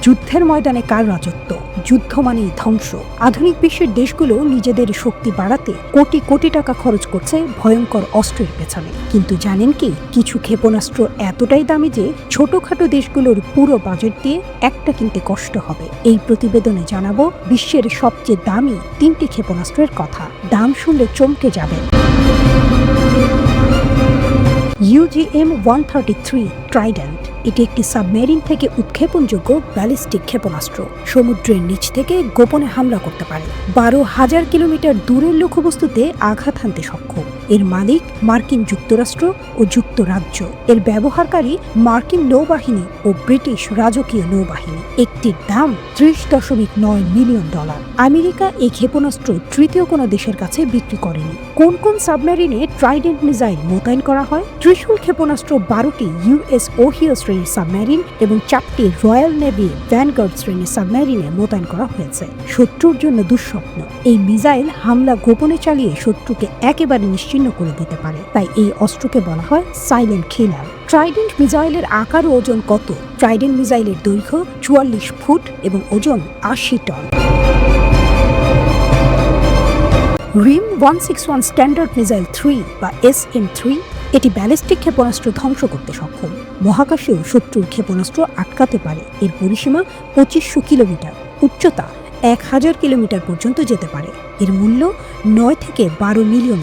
যুদ্ধের ময়দানে কার রাজত্ব? যুদ্ধ মানেই ধ্বংস। আধুনিক বিশ্বের দেশগুলো নিজেদের শক্তি বাড়াতে কোটি কোটি টাকা খরচ করছে ভয়ঙ্কর অস্ত্রের পেছনে। কিন্তু জানেন কি, কিছু ক্ষেপণাস্ত্র এতটাই দামি যে ছোটখাটো দেশগুলোর পুরো বাজেট দিয়ে একটা কিনতে কষ্ট হবে। এই প্রতিবেদনে জানাবো বিশ্বের সবচেয়ে দামি 3টি ক্ষেপণাস্ত্রের কথা। দাম শুনলে চমকে যাবেন। UGM-133 Trident. এটি একটি সাবমেরিন থেকে উৎক্ষেপণযোগ্য ব্যালিস্টিক ক্ষেপণাস্ত্র। সমুদ্রের নিচ থেকে গোপনে হামলা করতে পারে। 12,000 কিলোমিটার দূরের লক্ষ্যবস্তুতে আঘাত হানতে সক্ষম। এর মালিক মার্কিন যুক্তরাষ্ট্র ও যুক্তরাজ্য। এর ব্যবহারকারী মার্কিন নৌবাহিনী ও ব্রিটিশ রাজকীয় নৌবাহিনী। একটির দাম $30.9 মিলিয়ন। আমেরিকা এই ক্ষেপণাস্ত্র তৃতীয় কোনো দেশের কাছে বিক্রি করেনি। কোন কোন সাবমেরিনে ট্রাইডেন্ট মিসাইল মোতায়েন করা হয়? ত্রিশূল ক্ষেপণাস্ত্র 12টি US ওহিও শ্রেণীর সাবমেরিন এবং 4টি রয়্যাল নেভি ভ্যানগার্ড শ্রেণীর সাবমেরিনে মোতায়েন করা হয়েছে। শত্রুর জন্য দুঃস্বপ্ন। এই মিসাইল হামলা গোপনে চালিয়ে শত্রুকে একেবারে নিশ্চিহ্ন করে দিতে পারে। তাই এই অস্ত্রকে বলা হয় সাইলেন্ট কিলার। ট্রাইডেন্ট মিসাইলের আকার ও ওজন কত? ট্রাইডেন্ট মিসাইলের দৈর্ঘ্য 44 ফুট এবং ওজন 80 টন। RIM-161 স্ট্যান্ডার্ড মিসাইল 3 বা SM-3 এটি ব্যালিস্টিক ক্ষেপণাস্ত্র ধ্বংস করতে সক্ষম। মহাকাশেও শত্রুর ক্ষেপণাস্ত্র আটকাতে পারে। এর পরিসীমা 2500 কিলোমিটার, উচ্চতা 1000 কিলোমিটার পর্যন্ত যেতে পারে। এর মূল্য $9 থেকে $12 মিলিয়ন।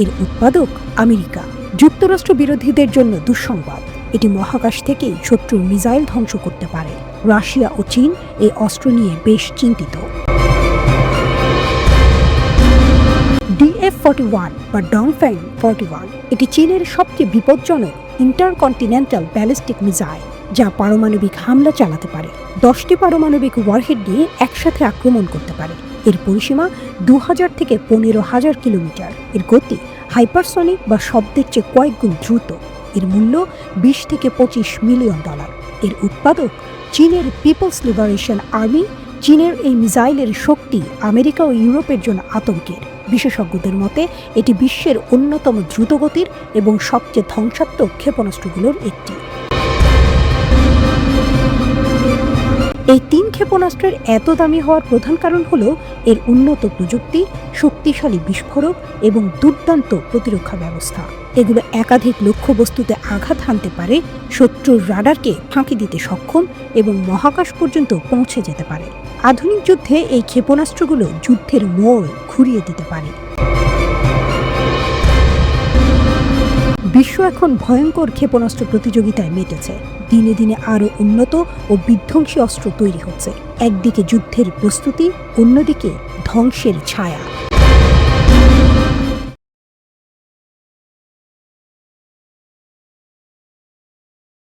এর উৎপাদক আমেরিকা। যুক্তরাষ্ট্র বিরোধীদের জন্য দুঃসংবাদ, এটি মহাকাশ থেকেই শত্রুর মিসাইল ধ্বংস করতে পারে। রাশিয়া ও চীন এই অস্ত্র নিয়ে বেশ চিন্তিত। DF-41 বা ডংফেং 41 এটি চীনের সবচেয়ে বিপজ্জনক ইন্টারকন্টিনেন্টাল ব্যালিস্টিক মিসাইল, যা পারমাণবিক হামলা চালাতে পারে। 10টি পারমাণবিক ওয়ারহেড নিয়ে একসাথে আক্রমণ করতে পারে। এর পরিসীমা 2000 থেকে 15,000 কিলোমিটার। এর গতি হাইপারসনিক বা শব্দের চেয়ে কয়েক গুণ দ্রুত। এর মূল্য $20 থেকে $25 মিলিয়ন। এর উৎপাদক চীনের পিপলস লিবারেশন আর্মি। চীনের এই মিসাইলের শক্তি আমেরিকা ও ইউরোপের জন্য আতঙ্কের। বিশেষজ্ঞদের মতে এটি বিশ্বের অন্যতম দ্রুতগতির এবং সবচেয়ে ধ্বংসাত্মক ক্ষেপণাস্ত্রগুলোর একটি। এই 3 ক্ষেপণাস্ত্রের এত দামি হওয়ার প্রধান কারণ হল এর উন্নত প্রযুক্তি, শক্তিশালী বিস্ফোরক এবং দুর্দান্ত প্রতিরক্ষা ব্যবস্থা। এগুলো একাধিক লক্ষ্যবস্তুতে আঘাত হানতে পারে, শত্রুর রাডারকে ফাঁকি দিতে সক্ষম এবং মহাকাশ পর্যন্ত পৌঁছে যেতে পারে। আধুনিক যুদ্ধে এই ক্ষেপণাস্ত্রগুলো যুদ্ধের মোড় ঘুরিয়ে দিতে পারে। বিশ্ব এখন ভয়ঙ্কর ক্ষেপণাস্ত্র প্রতিযোগিতায় মেতেছে। দিনে দিনে আরও উন্নত ও বিধ্বংসী অস্ত্র তৈরি হচ্ছে। একদিকে যুদ্ধের প্রস্তুতি, অন্যদিকে ধ্বংসের ছায়া।